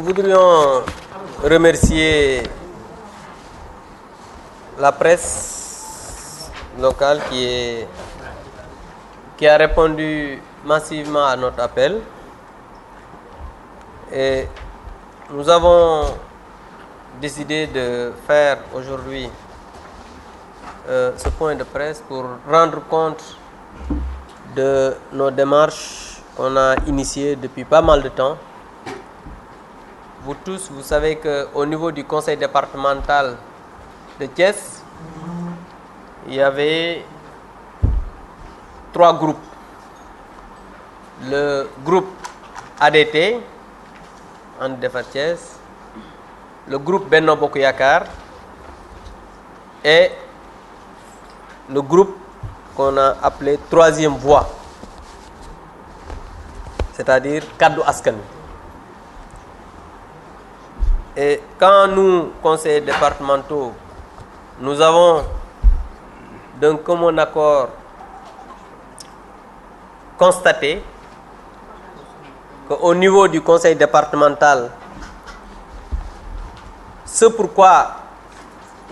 Nous voudrions remercier la presse locale qui a répondu massivement à notre appel. Et nous avons décidé de faire aujourd'hui ce point de presse pour rendre compte de nos démarches qu'on a initiées depuis pas mal de temps. Vous tous, vous savez qu'au niveau du conseil départemental de Thiès, il y avait 3 groupes. Le groupe ADT, And Defar Thiès, le groupe Benno Bokk Yakaar et le groupe qu'on a appelé troisième voie, c'est-à-dire Kaddu Askan Wi. Et quand nous, conseillers départementaux, nous avons d'un commun accord constaté qu'au niveau du conseil départemental, ce pourquoi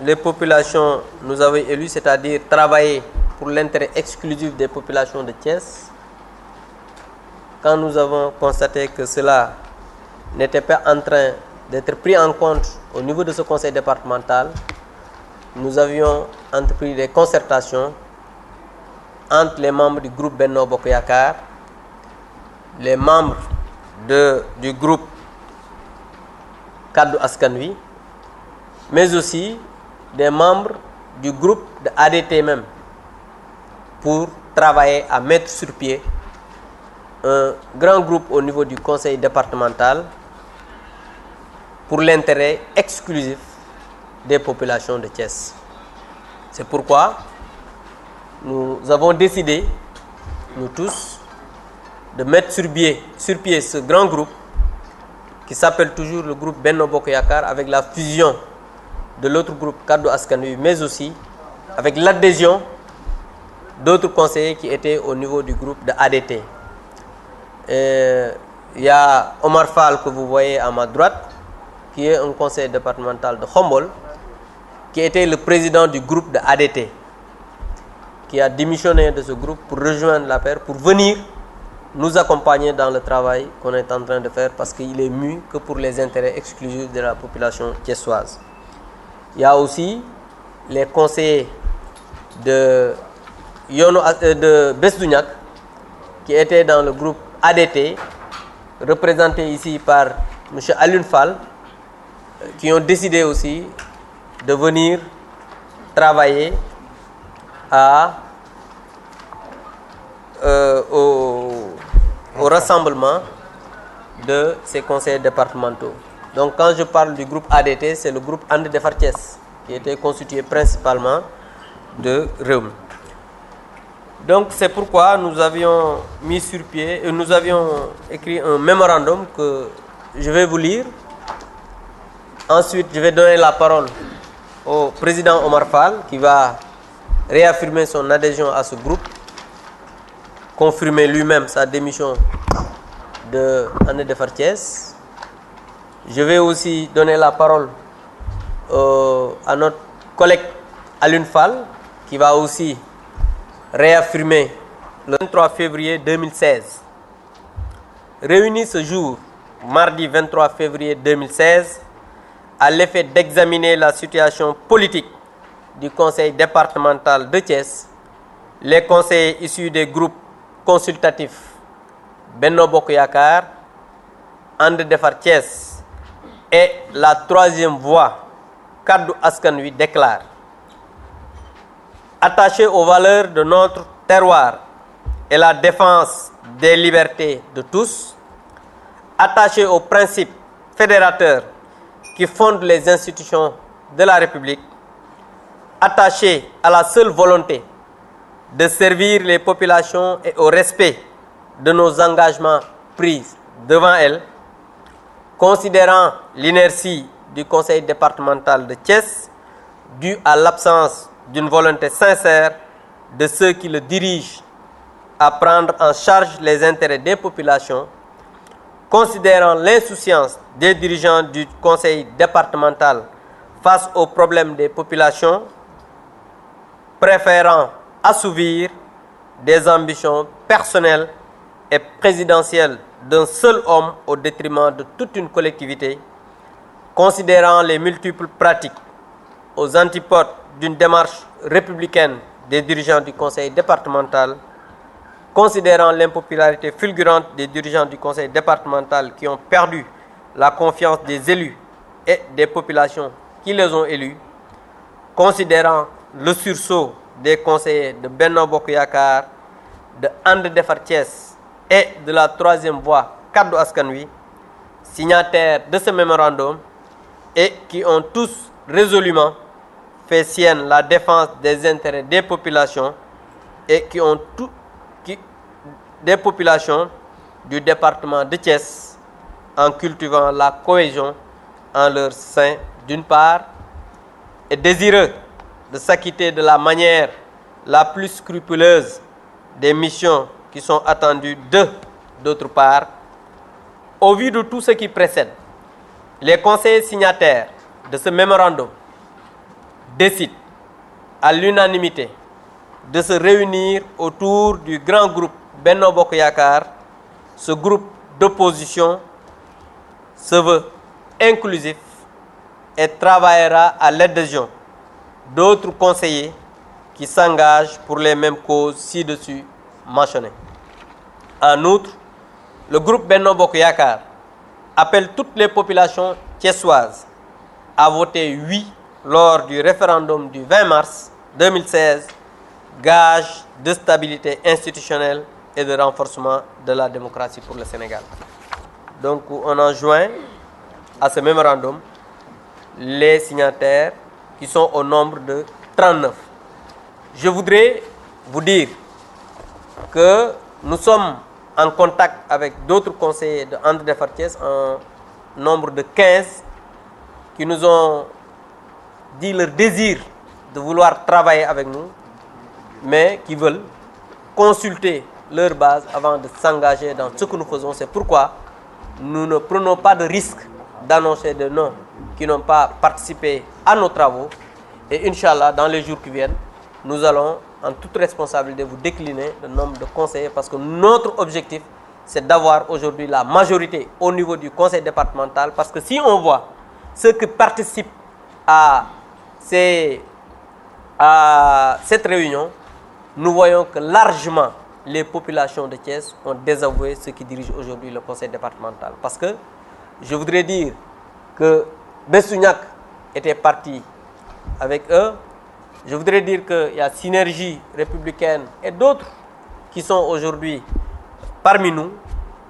les populations nous avaient élus, c'est-à-dire travailler pour l'intérêt exclusif des populations de Thiès, quand nous avons constaté que cela n'était pas en train d'être pris en compte au niveau de ce conseil départemental, nous avions entrepris des concertations entre les membres du groupe Benno Bokk Yakaar, les membres du groupe Kaddu Askan Wi, mais aussi des membres du groupe de ADT même, pour travailler à mettre sur pied un grand groupe au niveau du conseil départemental pour l'intérêt exclusif des populations de Thiès. C'est pourquoi nous avons décidé, nous tous, de mettre sur pied ce grand groupe qui s'appelle toujours le groupe Benno Bokk Yakaar, avec la fusion de l'autre groupe Kaddu Askan Wi, mais aussi avec l'adhésion d'autres conseillers qui étaient au niveau du groupe de ADT. Il y a Omar Fall que vous voyez à ma droite, qui est un conseiller départemental de Khombol, qui était le président du groupe de ADT, qui a démissionné de ce groupe pour rejoindre l'APR, pour venir nous accompagner dans le travail qu'on est en train de faire, parce qu'il est mu que pour les intérêts exclusifs de la population thiessoise. Il y a aussi les conseillers de Besdougnacq, qui étaient dans le groupe ADT, représentés ici par M. Alioune Fall, qui ont décidé aussi de venir travailler au rassemblement de ces conseillers départementaux. Donc quand je parle du groupe ADT, c'est le groupe And Defar Thiès, qui était constitué principalement de Rewmi. Donc c'est pourquoi nous avions mis sur pied et nous avions écrit un mémorandum que je vais vous lire. Ensuite, je vais donner la parole au président Omar Fall, qui va réaffirmer son adhésion à ce groupe, confirmer lui-même sa démission de And Defar Thiès. Je vais aussi donner la parole à notre collègue Alioune Fall, qui va aussi réaffirmer le 23 février 2016. Réunis ce jour, mardi 23 février 2016, à l'effet d'examiner la situation politique du conseil départemental de Thiès, les conseillers issus des groupes consultatifs Benno Bokk Yakaar, And Defar Thiès et la troisième voie Kaddu Askan Wi déclarent: attachés aux valeurs de notre terroir et la défense des libertés de tous, attachés aux principes fédérateurs qui fondent les institutions de la République, attachés à la seule volonté de servir les populations et au respect de nos engagements pris devant elles, considérant l'inertie du conseil départemental de Thiès due à l'absence d'une volonté sincère de ceux qui le dirigent à prendre en charge les intérêts des populations, considérant l'insouciance des dirigeants du conseil départemental face aux problèmes des populations, préférant assouvir des ambitions personnelles et présidentielles d'un seul homme au détriment de toute une collectivité, considérant les multiples pratiques aux antipodes d'une démarche républicaine des dirigeants du conseil départemental, considérant l'impopularité fulgurante des dirigeants du conseil départemental qui ont perdu la confiance des élus et des populations qui les ont élus, considérant le sursaut des conseillers de Benno Bokk Yakaar, de And Defar Thiès et de la troisième voie Kaddu Askan Wi, signataires de ce mémorandum et qui ont tous résolument fait sienne la défense des intérêts des populations et des populations du département de Thiès en cultivant la cohésion en leur sein d'une part et désireux de s'acquitter de la manière la plus scrupuleuse des missions qui sont attendues d'autre part. Au vu de tout ce qui précède, les conseillers signataires de ce mémorandum décident à l'unanimité de se réunir autour du grand groupe Benno Bokk Yakaar. Ce groupe d'opposition se veut inclusif et travaillera à l'adhésion d'autres conseillers qui s'engagent pour les mêmes causes ci-dessus mentionnées. En outre, le groupe Benno Bokk Yakaar appelle toutes les populations thiessoises à voter oui lors du référendum du 20 mars 2016, gage de stabilité institutionnelle et de renforcement de la démocratie pour le Sénégal. Donc on en joint à ce mémorandum les signataires qui sont au nombre de 39. Je voudrais vous dire que nous sommes en contact avec d'autres conseillers de And Defar Thiès, en nombre de 15, qui nous ont dit leur désir de vouloir travailler avec nous, mais qui veulent consulter leur base avant de s'engager dans ce que nous faisons. C'est pourquoi nous ne prenons pas de risque d'annoncer des noms qui n'ont pas participé à nos travaux. Et Inch'Allah, dans les jours qui viennent, nous allons en toute responsabilité vous décliner le nombre de conseillers parce que notre objectif, c'est d'avoir aujourd'hui la majorité au niveau du conseil départemental. Parce que si on voit ceux qui participent à cette réunion, nous voyons que largement les populations de Thiès ont désavoué ceux qui dirigent aujourd'hui le conseil départemental. Parce que je voudrais dire que Bessouniak était parti avec eux. Je voudrais dire qu'il y a Synergie républicaine et d'autres qui sont aujourd'hui parmi nous.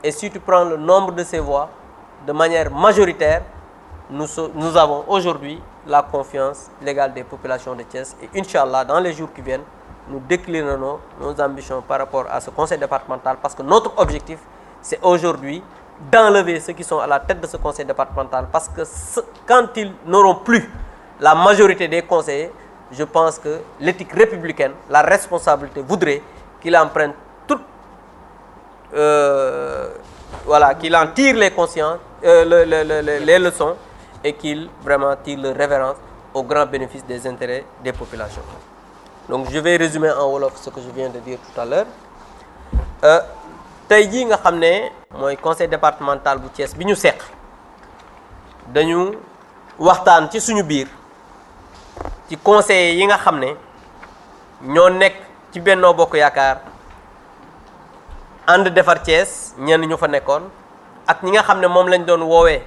Et si tu prends le nombre de ces voix, de manière majoritaire, nous avons aujourd'hui la confiance légale des populations de Thiès. Et Inch'Allah, dans les jours qui viennent, nous déclinerons nos ambitions par rapport à ce conseil départemental parce que notre objectif, c'est aujourd'hui d'enlever ceux qui sont à la tête de ce conseil départemental parce que quand ils n'auront plus la majorité des conseillers, je pense que l'éthique républicaine, la responsabilité voudrait qu'il en prenne toute, qu'il en tire les consciences, les leçons et qu'il vraiment tire le révérence au grand bénéfice des intérêts des populations. Donc je vais résumer en wolof ce que je viens de dire tout à l'heure. Tey jii nga xam ne mooy conseil départemental bu Thiès bi ñu seq dañu waxtaan ci suñu biir ci conseillers yi nga xam ne ñoo nekk ci Benno Bokk Yakaar And Defar Thiès ñenn ñu fa nekkoon ak ñi nga xam ne moom lañ doon woowee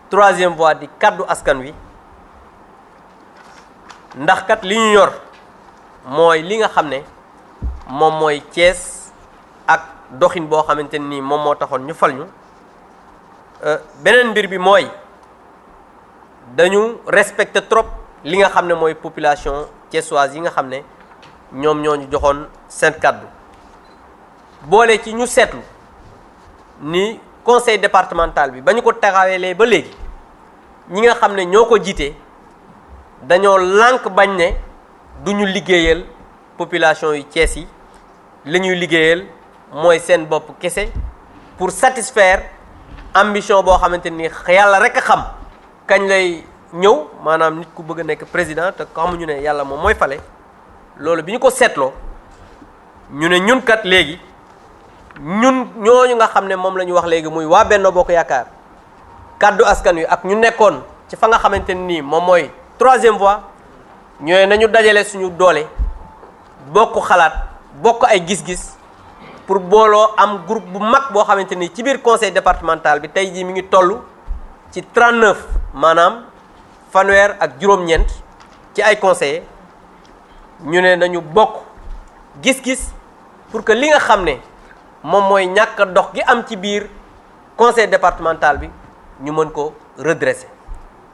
troisième voie di Kaddu Askan Wi ndax kat li ñu yor mooy li nga xam ne moom mooy Thiès ak doxin boo xamante ni moom moo taxoon ñu fal ñu beneen mbir bi mooy dañu respecter trop li nga xam ne mooy population thiessoise yi nga xam ne ñoom ñoo ñu joxoon seen kàddu boole ci ñu seetlu ni conseil départemental bi ba ñu ko taxawelee ba léegi ñi nga xam ne ñoo ko jiite dañoo lànk bañ ne du ñu liggéeyal population yu Thiès yi li ñuy liggéeyal mooy seen bopp kese pour satisfaire ambition boo xamante ni yàlla rek a xam kañ lay ñëw maanaam nit ku bëgg a nekk président te xamuñu ne yàlla moom mooy fale loolu bi ñu ko seetloo ñu ne ñun kat léegi ñun ñooñu nga xam ne moom la ñu wax léegi muy waa Benno Bokk Yaakaar kàddu askan wi ak ñu nekkoon ci fa nga xamante ni moom mooy troisième voie ñooy nañu dajale suñu doole bokk xalaat bokk ay gis-gis pour booloo am groupe bu mag boo xamante ni ci biir conseil départemental bi tey jii mi ngi toll ci 39 maanaam fanweer ak juróom-ñeent ci ay conseillers ñu ne nañu bokk gis-gis pour que li nga xam ne moom mooy ñàkk dox gi am ci biir conseil départemental bi ñu mën ko redresser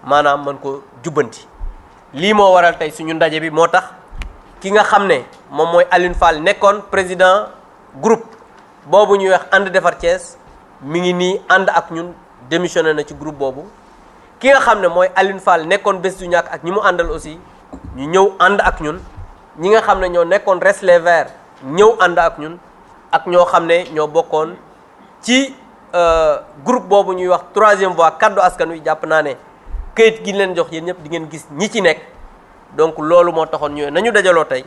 maanaam mën ko jubbanti. lii moo waral tey suñu ndaje bi moo tax ki nga xam ne moom mooy Alioune Fall nekkoon président groupe boobu ñuy wax ànd defar Thiès mi ngi nii ànd ak ñun démissionné na ci groupe boobu. ki nga xam ne mooy Alioune Fall nekkoon bés du ñàkk ak ñi mu àndal aussi ñu ñëw ànd ak ñun ñi nga xam ne ñoo nekkoon Reste les Verts ñëw ànd ak ñun ak ñoo xam ne ñoo bokkoon ci groupe boobu ñuy wax troisième voie kaddu askan wi jàpp naa ne këyit gi leen jox yéen ñëpp di ngeen gis ñi ci nekk donc loolu moo taxoon ñëwee nañu dajaloo tey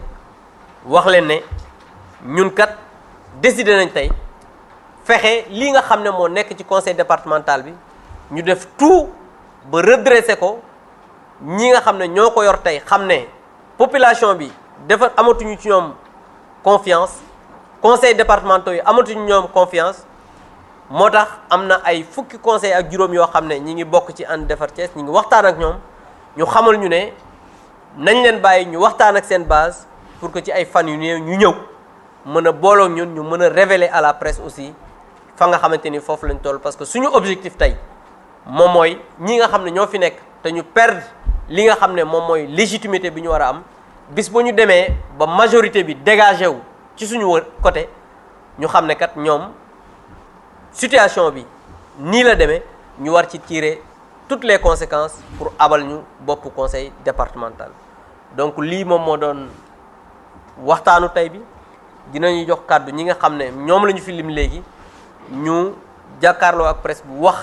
wax leen ne ñun kat décidé nañ tey fexe lii nga xam ne moo nekk ci conseil départemental bi ñu def tout ba redresser ko ñi nga xam ne ñoo ko yor tey xam ne population bi dafa amatuñu ci ñoom confiance conseil départementaux yi amatuñu ñoom confiance moo tax am na ay fukki conseil ak juróom yoo xam ne ñi ngi bokk ci ànd defar Thiès ñi ngi waxtaan ak ñoom ñu xamal ñu ne nañ leen bàyyi ñu waxtaan ak seen base pour que ci ay fan yu néew ñu ñëw mën a booloo ñun ñu mën a révéler à la presse aussi fa nga xamante ni foofu lañ toll parce que suñu objectif tey moom mooy ñi nga xam ne ñoo fi nekk te ñu perdre li nga xam ne moom mooy légitimité bi ñu war a am bis bu ñu demee ba majorité bi dégagé wu ci suñu côté ñu xam ne kat ñoom situation bi nii la demee ñu war ci tirer toutes les conséquences pour abal ñu bopp conseil départemental. donc lii moom moo doon waxtaanu tey bi dinañu jox kàddu ñi nga xam ne ñoom la ñu fi lim léegi ñu jàkkaarloo ak presse bu wax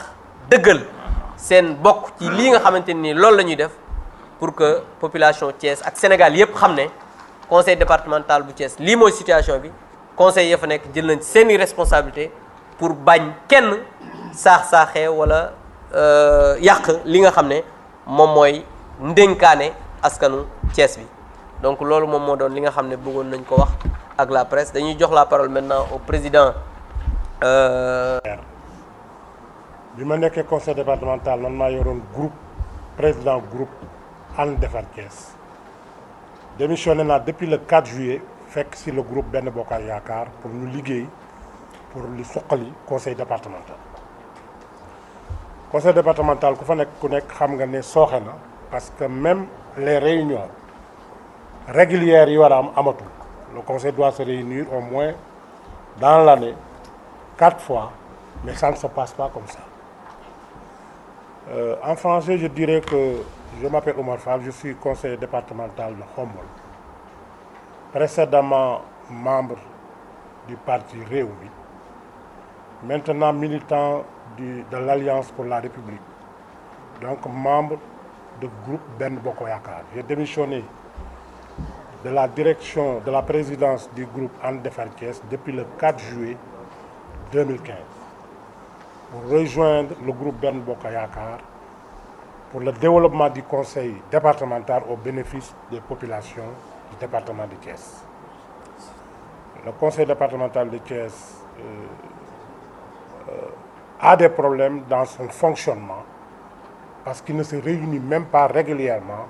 dëggal seen bokk ci lii nga xamante ni loolu la ñuy def pour que population Thiès ak Sénégal yépp xam ne conseil départemental bu Thiès lii mooy situation bi conseil ya fa nekk jël nañ seeni responsabilité pour bañ kenn saax-saaxee wala yàq li nga xam ne moom mooy ndénkaane askanu Thiès bi donc loolu moom moo doon li nga xam ne bëggoon nañ ko wax ak la presse dañuy jox la parole maintenant au président. bi ma nekkee conseil départemental man maa yoroon groupe président groupe ànd defar Thiès démissionné naa depuis le 4 juillet fekk si le groupe Benno Bokk Yaakaar pour ñu liggéey pour li suqali conseil départemental. conseil départemental ku fa nekk ku nekk xam nga ne sooxe na parce que même les réunions régulières yi war a am amatul. Le conseil doit se réunir au moins dans l'année 4 fois, mais ça ne se passe pas comme ça. En français, je dirais que je m'appelle Omar Fall, je suis conseiller départemental de Khombole, précédemment membre du parti Rewmi, maintenant militant de l'Alliance pour la République, donc membre du groupe Benno Bokk Yaakaar. J'ai démissionné de la direction de la présidence du groupe ànd defar Thiès depuis le 4 juillet 2015 pour rejoindre le groupe Benno Bokk Yaakaar pour le développement du conseil départemental au bénéfice des populations du département de Thiès. Le conseil départemental de Thiès a des problèmes dans son fonctionnement parce qu'il ne se réunit même pas régulièrement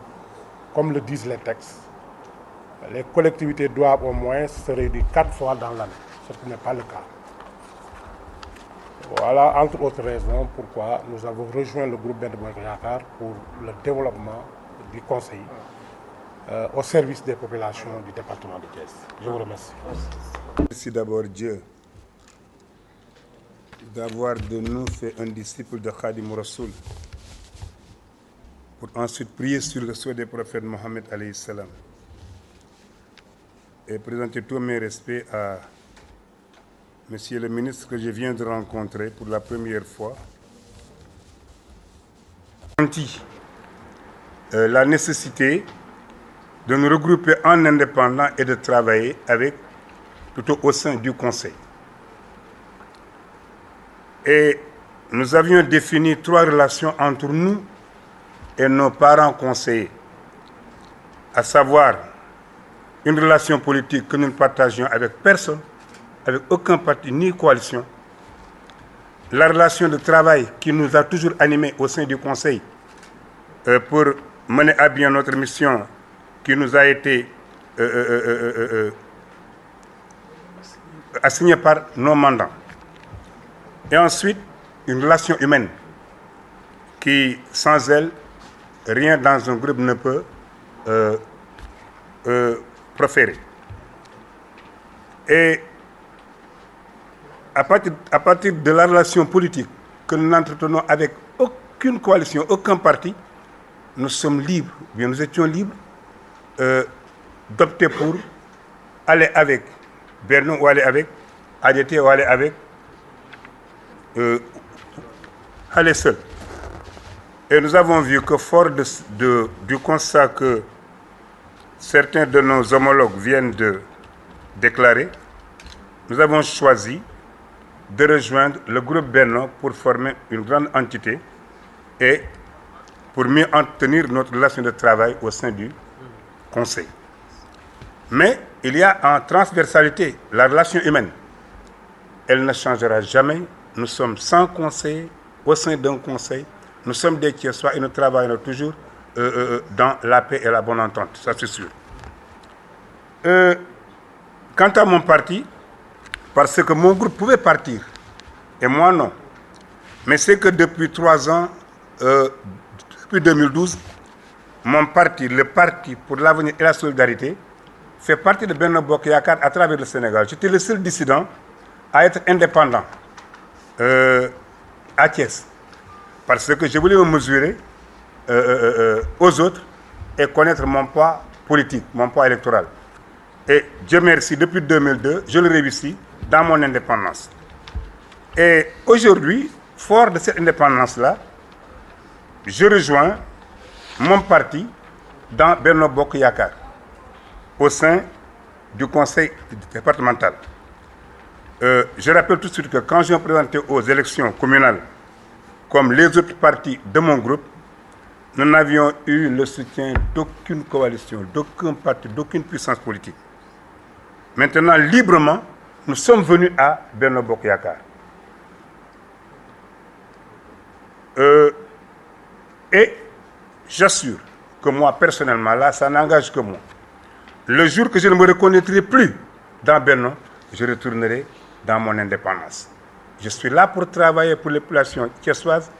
comme le disent les textes. Les collectivités doivent au moins se réunir 4 fois dans l'année, ce qui n'est pas le cas. Voilà, entre autres raisons, pourquoi nous avons rejoint le groupe Benno Bokk Yaakaar pour le développement du conseil au service des populations du département de Thiès. Je vous remercie. Merci d'abord Dieu d'avoir de nous fait un disciple de Khadim Rassoul pour ensuite prier sur le souhait des prophètes Mohammed alayhi salam. Et présenter tous mes respects à Monsieur le ministre que je viens de rencontrer pour la première fois senti la nécessité de nous regrouper en indépendants et de travailler plutôt au sein du Conseil. Et nous avions défini 3 relations entre nous et nos parents conseillers, à savoir une relation politique que nous ne partagions avec personne, avec aucun parti ni coalition, la relation de travail qui nous a toujours animés au sein du Conseil pour mener à bien notre mission qui nous a été assignée par nos mandants. Et ensuite, une relation humaine qui, sans elle, rien dans un groupe ne peut proférer. Et à partir de la relation politique que nous n'entretenons avec aucune coalition, aucun parti, nous sommes libres, bien nous étions libres d'opter pour aller avec Benno ou aller avec ADT ou aller avec aller seul. Et nous avons vu que fort du constat que certains de nos homologues viennent de déclarer, nous avons choisi de rejoindre le groupe Benno pour former une grande entité et pour mieux entretenir notre relation de travail au sein du Conseil. Mais il y a en transversalité la relation humaine. Elle ne changera jamais. Nous sommes 100 conseillers au sein d'un conseil. Nous sommes des Thiessois et nous travaillons toujours dans la paix et la bonne entente, ça c'est sûr. Quant à mon parti, parce que mon groupe pouvait partir, et moi non. Mais c'est que depuis 3 ans, depuis 2012, mon parti, le Parti pour l'avenir et la solidarité, fait partie de Benno Bokk Yakaar à travers le Sénégal. J'étais le seul dissident à être indépendant à Thiès. Parce que je voulais me mesurer aux autres et connaître mon poids politique, mon poids électoral. Et Dieu merci, depuis 2002, je le réussis dans mon indépendance. Et aujourd'hui, fort de cette indépendance-là, je rejoins mon parti dans Benno Bokk Yakaar, au sein du conseil départemental. Je rappelle tout de suite que quand je me présentais aux élections communales, comme les autres partis de mon groupe, nous n'avions eu le soutien d'aucune coalition, d'aucun parti, d'aucune puissance politique. Maintenant, librement, nous sommes venus à Benno Bokk Yakaar. Et j'assure que moi, personnellement, là, ça n'engage que moi. Le jour que je ne me reconnaîtrai plus dans Benno, je retournerai dans mon indépendance. Je suis là pour travailler pour les populations thiessoises.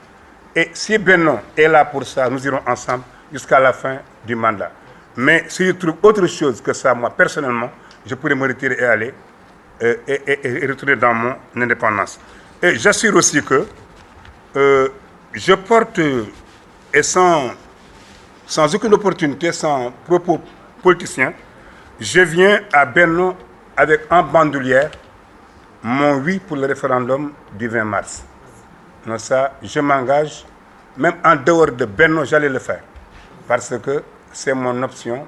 Et si Benno est là pour ça, nous irons ensemble jusqu'à la fin du mandat. Mais si je trouve autre chose que ça, moi, personnellement, je pourrais me retirer et aller et retourner dans mon indépendance. Et j'assure aussi que je porte, et sans aucune opportunité, sans propos politicien, je viens à Benno avec en bandoulière mon oui pour le référendum du 20 mars. Donc ça, je m'engage, même en dehors de Benno, j'allais le faire. Parce que c'est mon option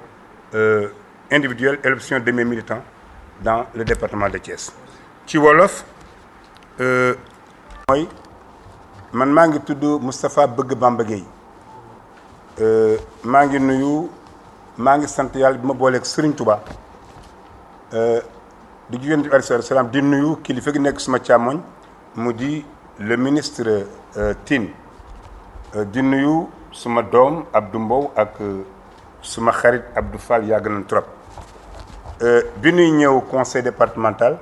individuelle et l'option de mes militants dans le département de Thiès. ci wolof mooy man maa ngi tudd Moustapha Bëgg Bamba Gueye maa ngi nuyu maa ngi sant yàlla bi ma booleeg Serigne Touba di jigéen di alayhi salaam di nuyu kilifa gi nekk suma càmmoñ mu di le ministre Tine di nuyu suma doom Abdou Mbow ak suma xarit Abdou Fall yàgg nañ trop bi ñuy ñëw conseil départemental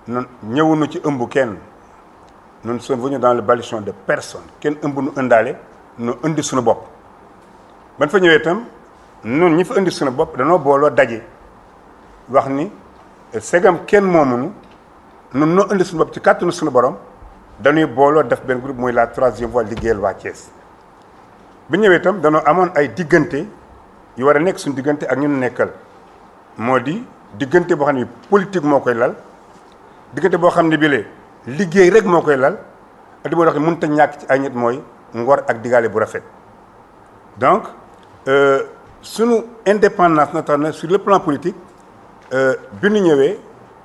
ñun ñëwuñu ci ëmb kenn nous sommes venus dans le baluchon de personne kenn ëmb nu ëndaale nu indi suñu bopp ban fa ñëwee itam ñun ñi fa indi suñu bopp danoo booloo daje wax ni segam kenn moomunu nun noo indi suñu bopp ci kàttanu suñu borom dañuy booloo def benn groupe muy la 3e voie liggéeyal waa Thiès bi ñëwee itam danoo amoon ay diggante yu war a nekk suñu diggante ak ñun nekkal moo di diggante boo xam ne politique moo koy lal diggante boo xam ne bi lee liggéey rek moo koy lal ak di boo xam ne mënut a ñàkk ci ay nit mooy ngor ak digaale bu rafet donc sunu indépendance notamment sur le plan politique bi ñu ñëwee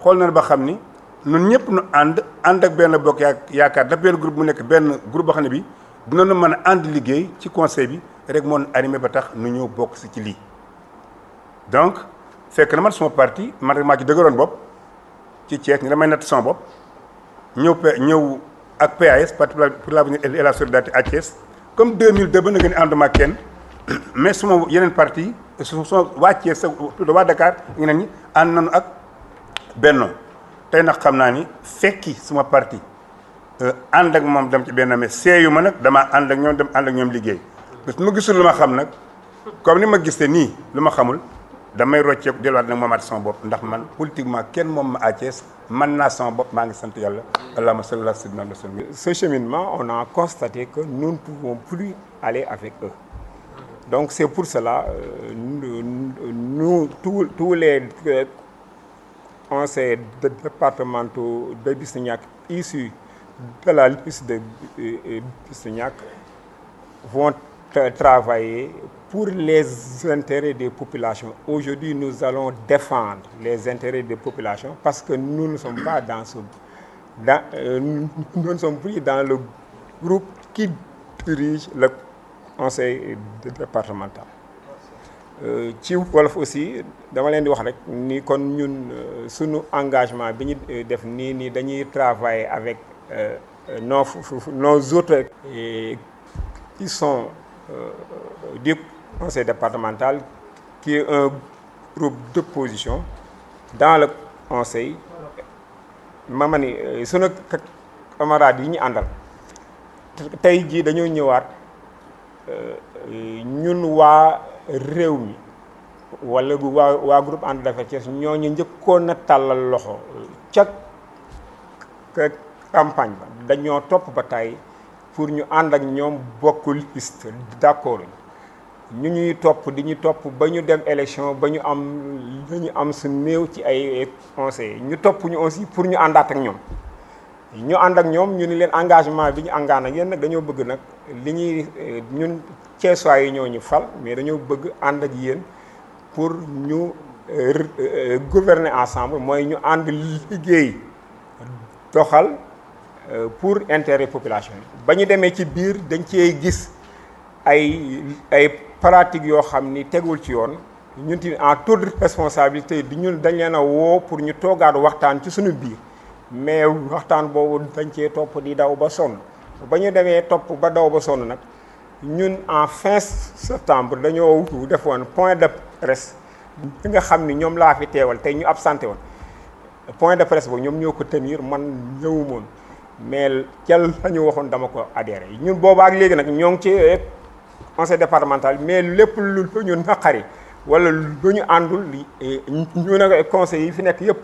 xool na ba xam ni ñun ñëpp nu ànd ak benn bokk yaakaar daf benn groupe mu nekk benn groupe boo xam ne bi dinañu mën a ànd liggéey ci conseil bi rek moo animé ba tax nu ñëw bokk si ci lii donc fekk na man suma parti man rek maa ci dëgëroon bopp ci Thiès ni damay natt sama bopp ñëw ak PAS parti pour l'avenir et la solidarité à Thiès comme 2002 ba na ngeen ànduma kenn mais suma yeneen parti suma waa Thiès waa Dakar ñeneen ñi ànd nañu ak Benno tey nag xam naa ni fekki suma parti ànd ak moom dem ci benn mais seeyu ma nag damaa ànd ak ñoom dem ànd ak ñoom liggéey parce que ma gisul lu ma xam nag comme ni ma gisee nii lu ma xamul damay rocceeku delluwaat nag moomaat sama bopp ndax man politiquement kenn moom ma à Thiès man naa sama bopp maa ngi sant yàlla allahumma salli ala sayyidina Muhammad. Ce cheminement, on a constaté que nous ne pouvons plus aller avec eux. Donc c'est pour cela nous tous les conseils départementaux de Bissignac issus de la liste de Bissignac vont travailler pour les intérêts des populations. Aujourd'hui, nous allons défendre les intérêts des populations parce que nous ne sommes pas nous ne sommes plus dans le groupe qui dirige le conseil départemental. ci wolof aussi dama leen di wax rek ni kon ñun sunu engagement bi ñu def nii dañuy travailler avec nos autres qui sont du conseil départemental qui est un groupe d'opposition dans le conseil ma ni sunu camarades yi ñu àndal tey jii dañoo ñëwaat ñun waa réew mi wala waa groupe And Defar Thiès ñooñu njëkkoon a tàllal loxo ca campagne ba dañoo topp ba tey pour ñu ànd ak ñoom bokk liste d'accord ñu ñuy topp di ñu topp ba ñu dem élection ba ñu am su néew ci ay conseillers ñu topp ñu aussi pour ñu àndaat ak ñoom ñu ànd ak ñoom ñu ni leen engagement bi ñu engagé nag yéen nag dañoo bëgg nag li ñuy ñun Thiessois yi ñoo ñu fal mais dañoo bëgg ànd ak yéen pour ñu gouverner ensemble mooy ñu ànd liggéey doxal pour intérêt population yi. ba ñu demee ci biir dañ cee gis ay pratiques yoo xam ni tegul ci yoon ñun tamit en toute responsabilité di ñun dañ leen a woo pour ñu toogaat waxtaan ci suñu biir. mais waxtaan boobu dañ cee topp di daw ba sonn ba ñu demee topp ba daw ba sonn nag ñun en fin septembre dañoo defoon point de presse bi nga xam ni ñoom laa fi teewal tey ñu absenté woon point de presse boobu ñoom ñoo ko tenir man ñëwumoon mais cal la ñu waxoon dama ko adhéré ñun boobu ak léegi nag ñoo ngi ci conseil départemental mais lépp lu ñu naqari wala lu ñu àndul ñu ne conseil yi fi nekk yëpp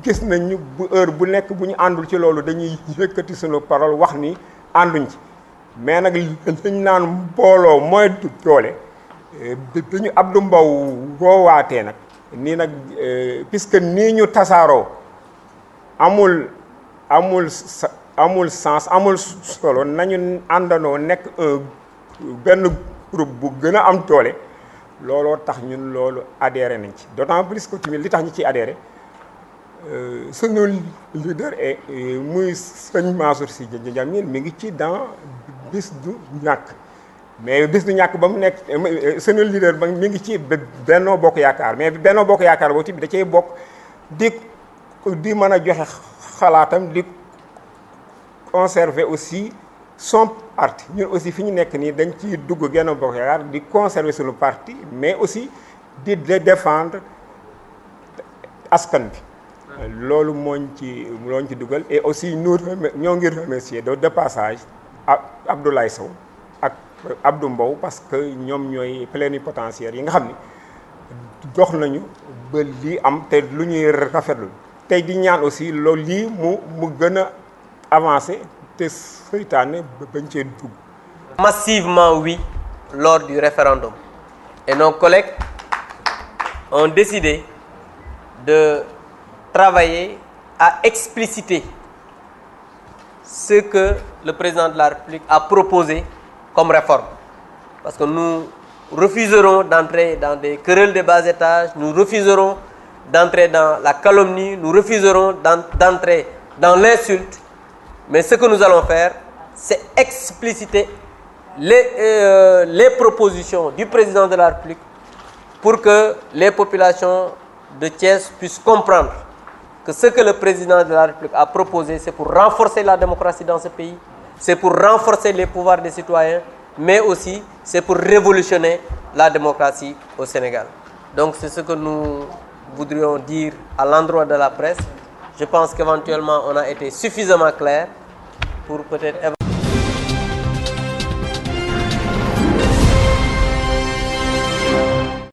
gis nañu bu heure bu nekk bu ñu àndul ci loolu dañuy yëkkati sunu parole wax ni ànduñ ci mais nag dañ naan mbooloo mooy doole bi ñu Abdou Mbow woowaatee nag nii nag puisque nii ñu tasaaroo amul sens amul solo nañu àndandoo nekk benn groupe bu gën a am doole looloo tax ñun loolu adhéré nañ ci d'autant plus que tamit li tax ñu ciy adhéré sunu leader muy sëñ Mansour Sy Djamil mi ngi ci dans bis du ñàkk mais bis du ñàkk ba mu nekk sunu leader ba mi ngi ci Benno Bokk Yaakaar mais Benno Bokk Yaakaar boobu tamit da cay bokk di mën a joxe xalaatam di conserver aussi son parti ñun aussi fi ñu nekk nii dañ ciy dugg Benno Bokk Yaakaar di conserver sunu parti mais aussi di défendre askan bi loolu mooñ ci dugal et aussi ñoo ngi remercier de passage Abdoulaye Sow ak Abdou Mbow parce que ñoom ñooy plénipotentiaires yi nga xam ni dox nañu ba lii am te lu ñuy rafetlu tey di ñaan aussi loolu lii mu gën a avancé te seytaane bañ cee dugg. Massivement oui lors du référendum et nos collègues ont décidé de travailler à expliciter ce que le président de la République a proposé comme réforme. Parce que nous refuserons d'entrer dans des querelles de bas étage, nous refuserons d'entrer dans la calomnie, nous refuserons d'entrer dans l'insulte. Mais ce que nous allons faire, c'est expliciter les propositions du président de la République pour que les populations de Thiès puissent comprendre que ce que le président de la République a proposé, c'est pour renforcer la démocratie dans ce pays, c'est pour renforcer les pouvoirs des citoyens, mais aussi c'est pour révolutionner la démocratie au Sénégal. Donc c'est ce que nous voudrions dire à l'endroit de la presse. Je pense qu'éventuellement on a été suffisamment clair pour peut-être